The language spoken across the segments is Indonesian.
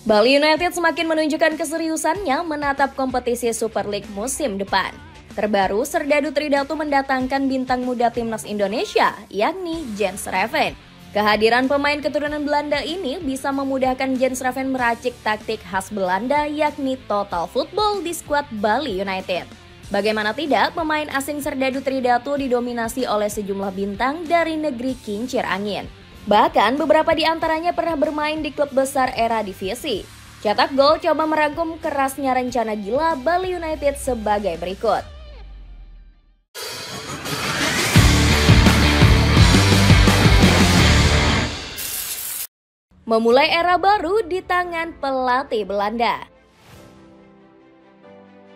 Bali United semakin menunjukkan keseriusannya menatap kompetisi Super League musim depan. Terbaru, Serdadu Tridatu mendatangkan bintang muda timnas Indonesia, yakni Jens Schreven. Kehadiran pemain keturunan Belanda ini bisa memudahkan Jens Schreven meracik taktik khas Belanda, yakni total football di skuad Bali United. Bagaimana tidak, pemain asing Serdadu Tridatu didominasi oleh sejumlah bintang dari negeri kincir angin. Bahkan beberapa di antaranya pernah bermain di klub besar era divisi. Cetak Gol coba merangkum kerasnya rencana gila Bali United sebagai berikut. Memulai era baru di tangan pelatih Belanda.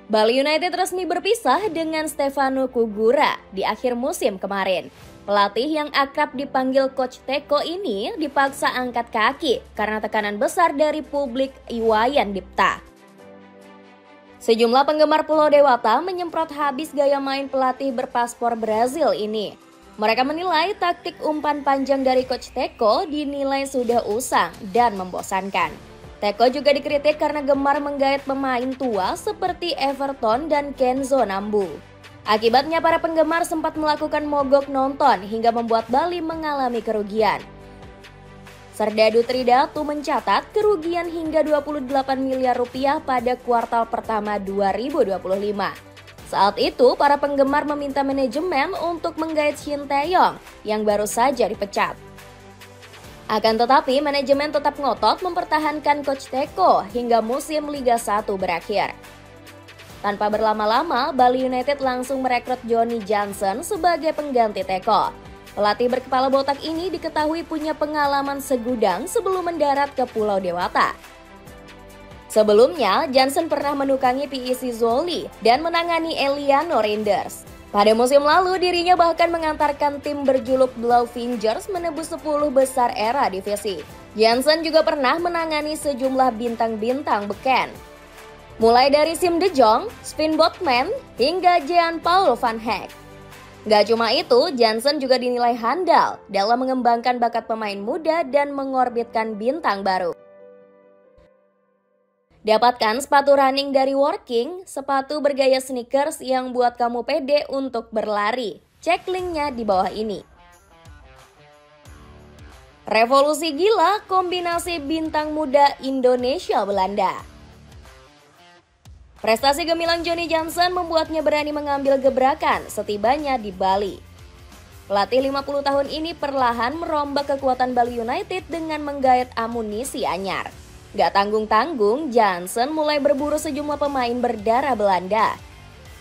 Bali United resmi berpisah dengan Stefano Kugura di akhir musim kemarin. Pelatih yang akrab dipanggil Coach Teko ini dipaksa angkat kaki karena tekanan besar dari publik Iwayan Dipta. Sejumlah penggemar Pulau Dewata menyemprot habis gaya main pelatih berpaspor Brazil ini. Mereka menilai taktik umpan panjang dari Coach Teko dinilai sudah usang dan membosankan. Teko juga dikritik karena gemar menggait pemain tua seperti Everton dan Kenzo Nambu. Akibatnya para penggemar sempat melakukan mogok nonton hingga membuat Bali mengalami kerugian. Serdadu Tridatu mencatat kerugian hingga 28 miliar rupiah pada kuartal pertama 2025. Saat itu, para penggemar meminta manajemen untuk menggait Shin Tae-yong yang baru saja dipecat. Akan tetapi, manajemen tetap ngotot mempertahankan Coach Teko hingga musim Liga 1 berakhir. Tanpa berlama-lama, Bali United langsung merekrut Johnny Johnson sebagai pengganti Teko. Pelatih berkepala botak ini diketahui punya pengalaman segudang sebelum mendarat ke Pulau Dewata. Sebelumnya, Johnson pernah menukangi PEC Zwolle dan menangani Eliano Rangers. Pada musim lalu, dirinya bahkan mengantarkan tim berjuluk Blauwingers menembus 10 besar era divisi. Johnson juga pernah menangani sejumlah bintang-bintang beken. Mulai dari Sim de Jong, Sven Botman, hingga Jean-Paul van Heck. Gak cuma itu, Johnson juga dinilai handal dalam mengembangkan bakat pemain muda dan mengorbitkan bintang baru. Dapatkan sepatu running dari Working, sepatu bergaya sneakers yang buat kamu pede untuk berlari. Cek linknya di bawah ini. Revolusi gila kombinasi bintang muda Indonesia-Belanda. Prestasi gemilang Johnny Johnson membuatnya berani mengambil gebrakan setibanya di Bali. Pelatih 50 tahun ini perlahan merombak kekuatan Bali United dengan menggait amunisi anyar. Gak tanggung-tanggung, Johnson mulai berburu sejumlah pemain berdarah Belanda.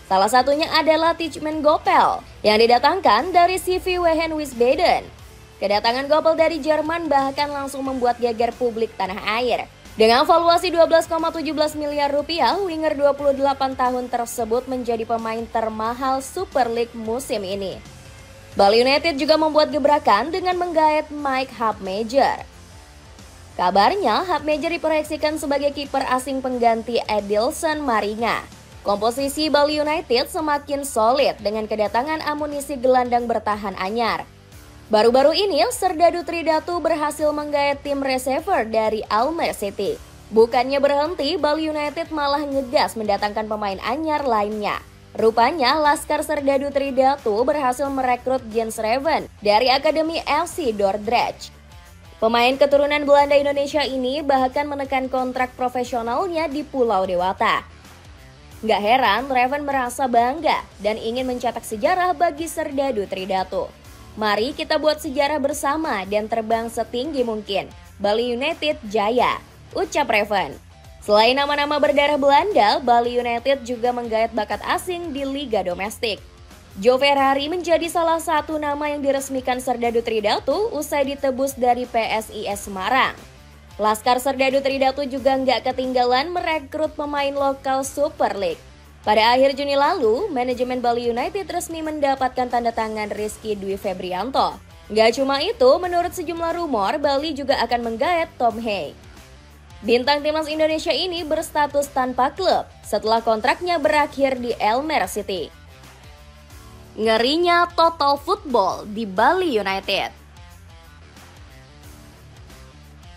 Salah satunya adalah Tijmen Gopel yang didatangkan dari CV Wehen Wiesbaden. Kedatangan Gopel dari Jerman bahkan langsung membuat geger publik tanah air. Dengan valuasi 12,17 miliar rupiah, winger 28 tahun tersebut menjadi pemain termahal Super League musim ini. Bali United juga membuat gebrakan dengan menggait Mike Hapmeijer. Kabarnya, Hapmeijer diproyeksikan sebagai kiper asing pengganti Edilson Maringa. Komposisi Bali United semakin solid dengan kedatangan amunisi gelandang bertahan anyar. Baru-baru ini, Serdadu Tridatu berhasil menggait tim receiver dari Almere City. Bukannya berhenti, Bali United malah ngegas mendatangkan pemain anyar lainnya. Rupanya, Laskar Serdadu Tridatu berhasil merekrut Jens Schreven dari Akademi FC Dordrecht. Pemain keturunan Belanda Indonesia ini bahkan menekan kontrak profesionalnya di Pulau Dewata. Gak heran, Schreven merasa bangga dan ingin mencetak sejarah bagi Serdadu Tridatu. Mari kita buat sejarah bersama dan terbang setinggi mungkin. Bali United jaya, ucap Schreven. Selain nama-nama berdarah Belanda, Bali United juga menggait bakat asing di liga domestik. Joe Ferrari menjadi salah satu nama yang diresmikan Serdadu Tridatu usai ditebus dari PSIS Semarang. Laskar Serdadu Tridatu juga nggak ketinggalan merekrut pemain lokal Super League. Pada akhir Juni lalu, manajemen Bali United resmi mendapatkan tanda tangan Rizky Dwi Febrianto. Gak cuma itu, menurut sejumlah rumor, Bali juga akan menggait Tom Hay. Bintang timnas Indonesia ini berstatus tanpa klub setelah kontraknya berakhir di Almere City. Ngerinya total football di Bali United.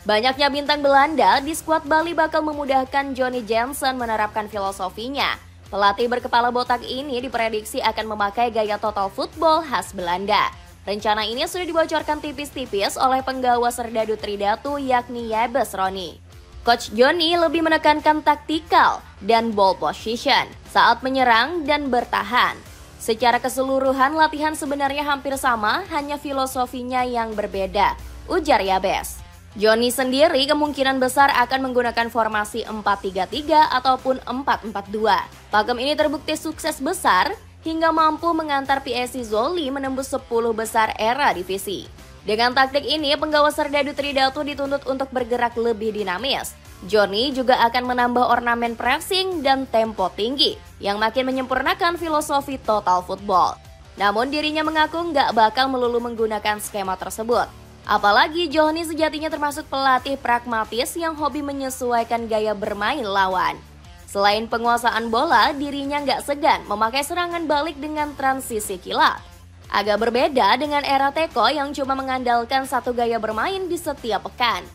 Banyaknya bintang Belanda di skuad Bali bakal memudahkan Johnny Jensen menerapkan filosofinya. Pelatih berkepala botak ini diprediksi akan memakai gaya total football khas Belanda. Rencana ini sudah dibocorkan tipis-tipis oleh penggawa Serdadu Tridatu yakni Yabes Roni. Coach Johnny lebih menekankan taktikal dan ball position saat menyerang dan bertahan. Secara keseluruhan latihan sebenarnya hampir sama, hanya filosofinya yang berbeda, ujar Yabes. Johnny sendiri kemungkinan besar akan menggunakan formasi 4-3-3 ataupun 4-4-2. Pakem ini terbukti sukses besar hingga mampu mengantar PSC Zwolle menembus 10 besar era divisi. Dengan taktik ini, penggawa Serdadu Tridatu dituntut untuk bergerak lebih dinamis. Johnny juga akan menambah ornamen pressing dan tempo tinggi yang makin menyempurnakan filosofi total football. Namun dirinya mengaku nggak bakal melulu menggunakan skema tersebut. Apalagi Johnny sejatinya termasuk pelatih pragmatis yang hobi menyesuaikan gaya bermain lawan. Selain penguasaan bola, dirinya nggak segan memakai serangan balik dengan transisi kilat. Agak berbeda dengan era Teko yang cuma mengandalkan satu gaya bermain di setiap pekan.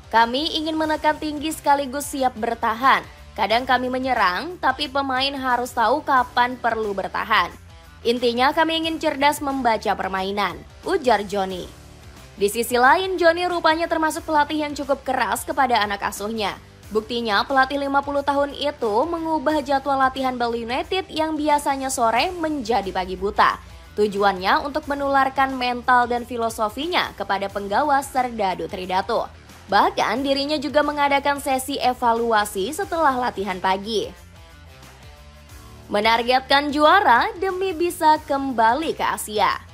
Kami ingin menekan tinggi sekaligus siap bertahan. Kadang kami menyerang, tapi pemain harus tahu kapan perlu bertahan. Intinya kami ingin cerdas membaca permainan, ujar Johnny. Di sisi lain, Johnny rupanya termasuk pelatih yang cukup keras kepada anak asuhnya. Buktinya, pelatih 50 tahun itu mengubah jadwal latihan Bali United yang biasanya sore menjadi pagi buta. Tujuannya untuk menularkan mental dan filosofinya kepada penggawa Serdadu Tridatu. Bahkan dirinya juga mengadakan sesi evaluasi setelah latihan pagi. Menargetkan juara demi bisa kembali ke Asia.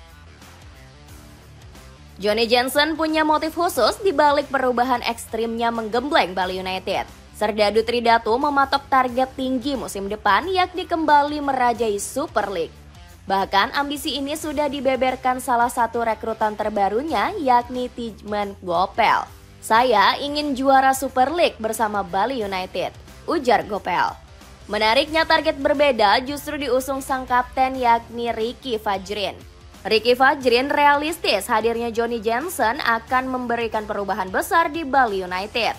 Johnny Jensen punya motif khusus di balik perubahan ekstrimnya menggembleng Bali United. Serdadu Tridatu mematok target tinggi musim depan yakni kembali merajai Super League. Bahkan ambisi ini sudah dibeberkan salah satu rekrutan terbarunya yakni Tijmen Gopel. Saya ingin juara Super League bersama Bali United, ujar Gopel. Menariknya target berbeda justru diusung sang kapten yakni Ricky Fajrin. Ricky Fajrin realistis hadirnya Johnny Jensen akan memberikan perubahan besar di Bali United.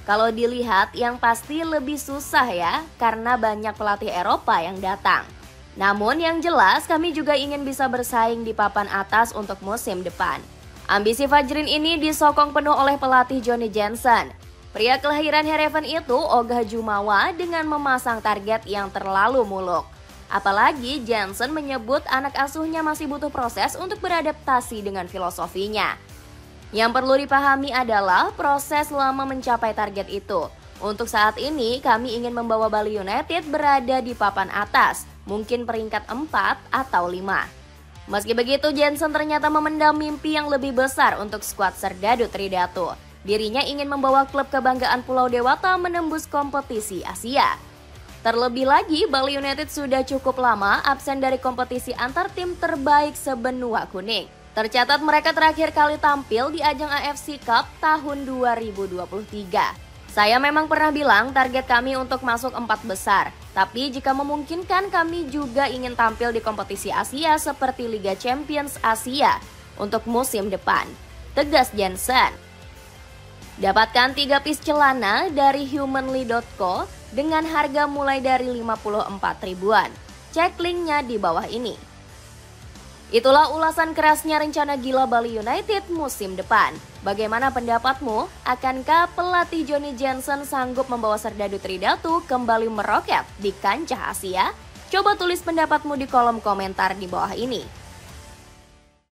Kalau dilihat yang pasti lebih susah ya karena banyak pelatih Eropa yang datang. Namun yang jelas kami juga ingin bisa bersaing di papan atas untuk musim depan. Ambisi Fajrin ini disokong penuh oleh pelatih Johnny Jensen. Pria kelahiran Heerenveen itu ogah jumawa dengan memasang target yang terlalu muluk. Apalagi Jensen menyebut anak asuhnya masih butuh proses untuk beradaptasi dengan filosofinya. Yang perlu dipahami adalah proses lama mencapai target itu. Untuk saat ini kami ingin membawa Bali United berada di papan atas, mungkin peringkat 4 atau 5. Meski begitu, Jensen ternyata memendam mimpi yang lebih besar untuk skuad Serdadu Tridatu. Dirinya ingin membawa klub kebanggaan Pulau Dewata menembus kompetisi Asia. Terlebih lagi, Bali United sudah cukup lama absen dari kompetisi antar tim terbaik sebenua kuning. Tercatat mereka terakhir kali tampil di ajang AFC Cup tahun 2023. Saya memang pernah bilang target kami untuk masuk 4 besar. Tapi jika memungkinkan kami juga ingin tampil di kompetisi Asia seperti Liga Champions Asia untuk musim depan, tegas Jensen. Dapatkan 3 piece celana dari humanly.co dengan harga mulai dari 54 ribuan. Cek linknya di bawah ini. Itulah ulasan kerasnya rencana gila Bali United musim depan. Bagaimana pendapatmu? Akankah pelatih Johnny Jensen sanggup membawa Serdadu Tridatu kembali meroket di kancah Asia? Coba tulis pendapatmu di kolom komentar di bawah ini.